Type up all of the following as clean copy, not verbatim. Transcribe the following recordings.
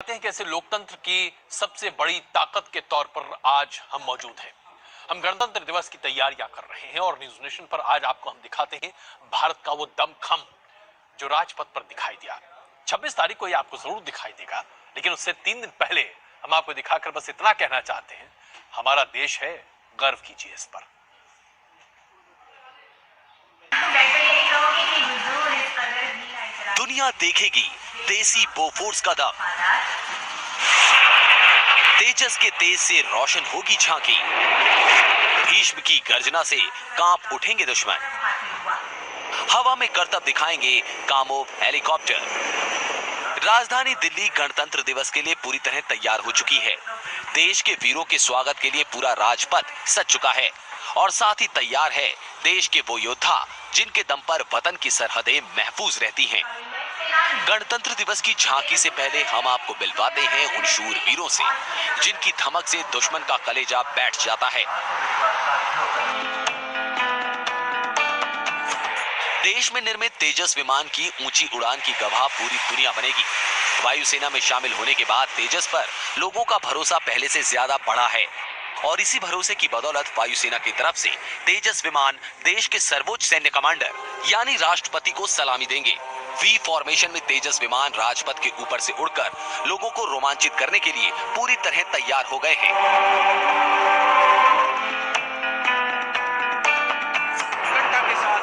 हैं कैसे लोकतंत्र की सबसे बड़ी ताकत के तौर पर आज हम मौजूद हैं। हम गणतंत्र दिवस की तैयारियां कर रहे हैं और न्यूज नेशन पर आज आपको हम दिखाते हैं भारत का वो दमखम जो राजपथ पर दिखाई दिया। 26 तारीख को ये आपको जरूर दिखाई देगा, लेकिन उससे 3 दिन पहले हम आपको दिखाकर बस इतना कहना चाहते हैं, हमारा देश है, गर्व कीजिए इस पर। दुनिया देखेगी देसी बोफोर्स का दम, तेजस के तेज से रोशन होगी झांकी, भीष्म की गर्जना से कांप उठेंगे दुश्मन, हवा में करतब दिखाएंगे कामोव हेलीकॉप्टर। राजधानी दिल्ली गणतंत्र दिवस के लिए पूरी तरह तैयार हो चुकी है। देश के वीरों के स्वागत के लिए पूरा राजपथ सज चुका है और साथ ही तैयार है देश के वो योद्धा जिनके दम पर वतन की सरहदें महफूज रहती हैं। गणतंत्र दिवस की झांकी से पहले हम आपको मिलवाते हैं उन शूरवीरों से जिनकी धमक से दुश्मन का कलेजा बैठ जाता है। देश में निर्मित तेजस विमान की ऊंची उड़ान की गवाह पूरी दुनिया बनेगी। वायुसेना में शामिल होने के बाद तेजस पर लोगों का भरोसा पहले से ज्यादा बढ़ा है और इसी भरोसे की बदौलत वायुसेना की तरफ से तेजस विमान देश के सर्वोच्च सैन्य कमांडर यानी राष्ट्रपति को सलामी देंगे। वी फॉर्मेशन में तेजस विमान राजपथ के ऊपर से उड़कर लोगों को रोमांचित करने के लिए पूरी तरह तैयार हो गए हैं।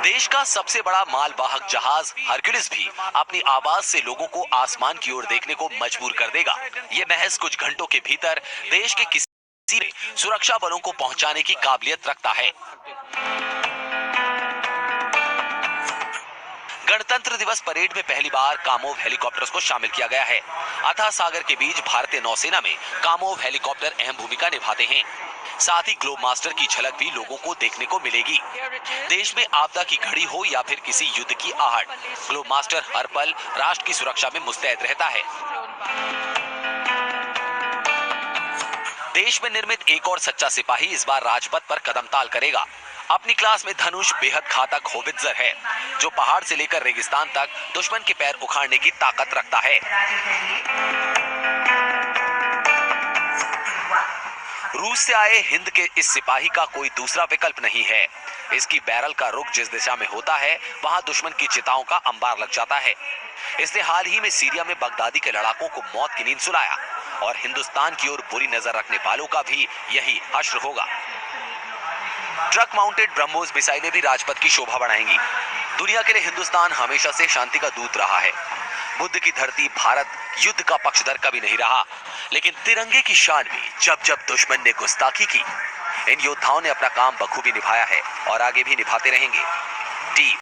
देश का सबसे बड़ा मालवाहक जहाज हरक्यूलिस भी अपनी आवाज से लोगों को आसमान की ओर देखने को मजबूर कर देगा। ये महज कुछ घंटों के भीतर देश के किसी सुरक्षा बलों को पहुंचाने की काबिलियत रखता है। गणतंत्र दिवस परेड में पहली बार कामोव हेलीकॉप्टर्स को शामिल किया गया है। अथाह सागर के बीच भारतीय नौसेना में कामोव हेलीकॉप्टर अहम भूमिका निभाते हैं। साथ ही ग्लोब मास्टर की झलक भी लोगों को देखने को मिलेगी। देश में आपदा की घड़ी हो या फिर किसी युद्ध की आहट, ग्लोब मास्टर हर पल राष्ट्र की सुरक्षा में मुस्तैद रहता है। देश में निर्मित एक और सच्चा सिपाही इस बार राजपथ पर कदम ताल करेगा। अपनी क्लास में धनुष बेहद घातक होवित्जर है जो पहाड़ से लेकर रेगिस्तान तक दुश्मन के पैर उखाड़ने की ताकत रखता है। रूस से आए हिंद के इस सिपाही का कोई दूसरा विकल्प नहीं है। इसकी बैरल का रुख जिस दिशा में होता है वहां दुश्मन की चिताओं का अंबार लग जाता है। इसने हाल ही में सीरिया में बगदादी के लड़ाकों को मौत की नींद सुलाया और हिंदुस्तान की ओर बुरी नजर रखने वालों का भी यही हश्र होगा। ट्रक माउंटेड ब्रह्मोस मिसाइलें भी राजपथ की शोभा बढ़ाएंगी। दुनिया के लिए हिंदुस्तान हमेशा से शांति का दूत रहा है। बुद्ध की धरती भारत युद्ध का पक्षधर कभी नहीं रहा, लेकिन तिरंगे की शान में जब जब दुश्मन ने गुस्ताखी की, इन योद्धाओं ने अपना काम बखूबी निभाया है और आगे भी निभाते रहेंगे।